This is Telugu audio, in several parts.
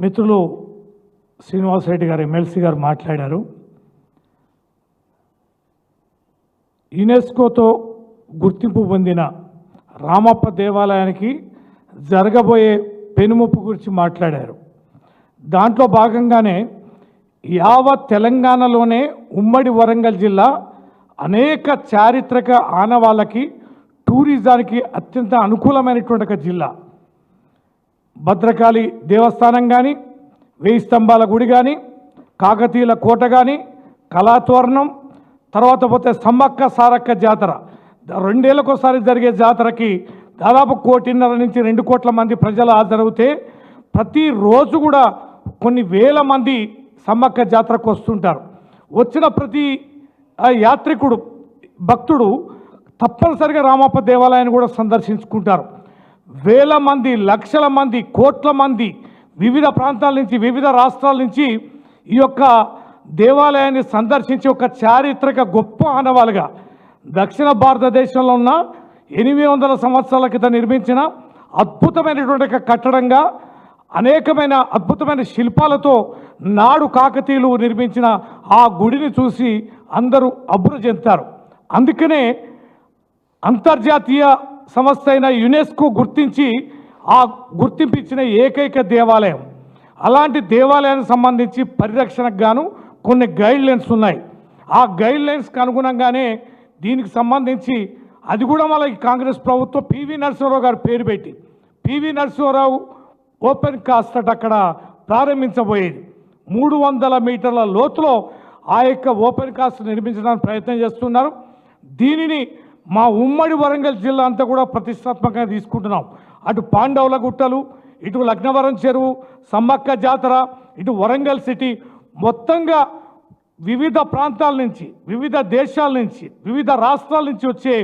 మిత్రులు శ్రీనివాస్ రెడ్డి గారు ఎమ్మెల్సీ గారు మాట్లాడారు. యునెస్కోతో గుర్తింపు పొందిన రామప్ప దేవాలయానికి జరగబోయే పెనుముప్పు గురించి మాట్లాడారు. దాంట్లో భాగంగానే యావత్ తెలంగాణలోనే ఉమ్మడి వరంగల్ జిల్లా అనేక చారిత్రక ఆనవాళ్ళకి టూరిజానికి అత్యంత అనుకూలమైనటువంటి ఒక జిల్లా. భద్రకాళి దేవస్థానం కానీ, 1000 స్తంభాల గుడి కానీ, కాకతీయుల కోట కానీ, కళాతోరణం, తర్వాత పోతే సమ్మక్క సారక్క జాతర 2 ఏళ్లకోసారి జరిగే జాతరకి దాదాపు 1.5 నుంచి 2 కోట్ల మంది ప్రజలు హాజరవుతే ప్రతిరోజు కూడా కొన్ని వేల మంది సమ్మక్క జాతరకు వస్తుంటారు. వచ్చిన ప్రతి యాత్రికుడు భక్తుడు తప్పనిసరిగా రామప్ప దేవాలయాన్ని కూడా సందర్శించుకుంటారు. వేల మంది, లక్షల మంది, కోట్ల మంది వివిధ ప్రాంతాల నుంచి, వివిధ రాష్ట్రాల నుంచి ఈ యొక్క దేవాలయాన్ని సందర్శించి ఒక చారిత్రక గొప్ప ఆనవాలుగా దక్షిణ భారతదేశంలో ఉన్న 800 సంవత్సరాల క్రితం నిర్మించిన అద్భుతమైనటువంటి కట్టడంగా అనేకమైన అద్భుతమైన శిల్పాలతో నాడు కాకతీయులు నిర్మించిన ఆ గుడిని చూసి అందరూ అబ్బురు చెందుతారు. అందుకనే అంతర్జాతీయ సంస్థ అయిన యునెస్కో గుర్తించి ఆ గుర్తింపించిన ఏకైక దేవాలయం. అలాంటి దేవాలయానికి సంబంధించి పరిరక్షణకు గాను కొన్ని గైడ్లైన్స్ ఉన్నాయి. ఆ గైడ్లైన్స్కి అనుగుణంగానే దీనికి సంబంధించి అది కూడా మళ్ళీ కాంగ్రెస్ ప్రభుత్వం పివి నరసింహారావు గారు పేరు పెట్టి పివి నరసింహారావు ఓపెన్ కాస్ట్ అక్కడ ప్రారంభించబోయేది. 300 మీటర్ల లోతులో ఆ యొక్క ఓపెన్ కాస్ట్ నిర్మించడానికి ప్రయత్నం చేస్తున్నారు. దీనిని మా ఉమ్మడి వరంగల్ జిల్లా అంతా కూడా ప్రతిష్టాత్మకంగా తీసుకుంటున్నాం. అటు పాండవుల గుట్టలు, ఇటు లగ్నవరం చెరువు, సమ్మక్క జాతర, ఇటు వరంగల్ సిటీ మొత్తంగా వివిధ ప్రాంతాల నుంచి, వివిధ దేశాల నుంచి, వివిధ రాష్ట్రాల నుంచి వచ్చే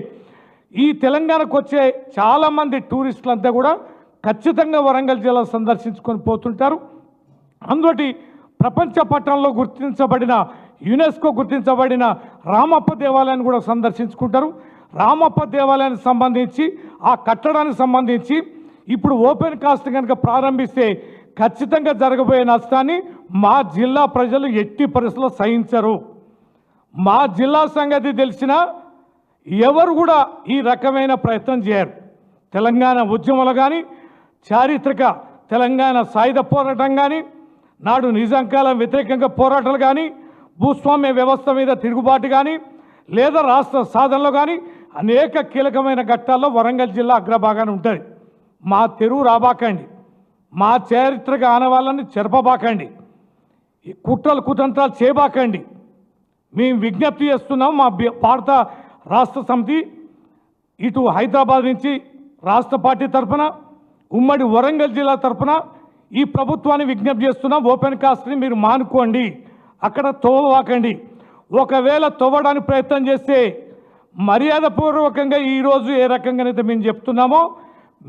ఈ తెలంగాణకు వచ్చే చాలామంది టూరిస్టులంతా కూడా ఖచ్చితంగా వరంగల్ జిల్లా సందర్శించుకొని పోతుంటారు. అందువటి ప్రపంచ పట్టణంలో గుర్తించబడిన యునెస్కో గుర్తించబడిన రామప్ప దేవాలయాన్ని కూడా సందర్శించుకుంటారు. రామప్ప దేవాలయానికి సంబంధించి ఆ కట్టడానికి సంబంధించి ఇప్పుడు ఓపెన్ కాస్ట్ కనుక ప్రారంభిస్తే ఖచ్చితంగా జరగబోయే నష్టాన్ని మా జిల్లా ప్రజలు ఎట్టి పరిస్థితుల్లో సహించరు. మా జిల్లా సంగతి తెలిసిన ఎవరు కూడా ఈ రకమైన ప్రయత్నం చేయరు. తెలంగాణ ఉద్యమాలు కానీ, చారిత్రక తెలంగాణ సాయుధ పోరాటం కానీ, నాడు నిజాంకాలం వ్యతిరేకంగా పోరాటాలు కానీ, భూస్వామ్య వ్యవస్థ మీద తిరుగుబాటు కానీ, లేదా రాష్ట్ర సాధనలో కానీ అనేక కీలకమైన ఘట్టాల్లో వరంగల్ జిల్లా అగ్రభాగాన ఉంటుంది. మా తెరువు రాబాకండి, మా చారిత్రక ఆనవాళ్ళని చెరపబాకండి, కుట్రలు కుతంత్రాలు చేయబాకండి. మేము విజ్ఞప్తి చేస్తున్నాం. మా భారత రాష్ట్ర సమితి ఇటు హైదరాబాద్ నుంచి రాష్ట్ర పార్టీ తరఫున, ఉమ్మడి వరంగల్ జిల్లా తరఫున ఈ ప్రభుత్వాన్ని విజ్ఞప్తి చేస్తున్నాం. ఓపెన్ కాస్ట్ని మీరు మానుకోండి, అక్కడ తోవకండి. ఒకవేళ తవ్వడానికి ప్రయత్నం చేస్తే మర్యాదపూర్వకంగా ఈరోజు ఏ రకంగానైతే మేము చెప్తున్నామో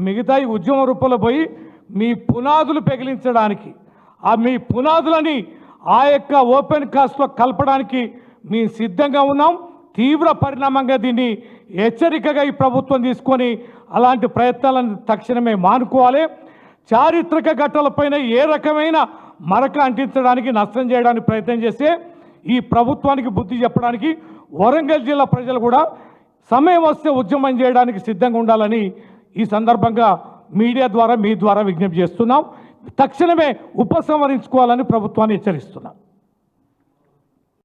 మిగతా ఈ ఉద్యమ రూపంలో పోయి మీ పునాదులు పెగిలించడానికి, ఆ మీ పునాదులని ఆ యొక్క ఓపెన్ కాస్ట్లో కలపడానికి మేము సిద్ధంగా ఉన్నాం. తీవ్ర పరిణామంగా దీన్ని హెచ్చరికగా ఈ ప్రభుత్వం తీసుకొని అలాంటి ప్రయత్నాలను తక్షణమే మానుకోవాలి. చారిత్రక ఘట్టాలపైన ఏ రకమైన మరక అంటించడానికి, నష్టం చేయడానికి ప్రయత్నం చేస్తే ఈ ప్రభుత్వానికి బుద్ధి చెప్పడానికి వరంగల్ జిల్లా ప్రజలు కూడా సమయం వస్తే ఉద్యమం చేయడానికి సిద్ధంగా ఉండాలని ఈ సందర్భంగా మీడియా ద్వారా, మీ ద్వారా విజ్ఞప్తి చేస్తున్నాం. తక్షణమే ఉపసంహరించుకోవాలని ప్రభుత్వాన్ని హెచ్చరిస్తున్నాం.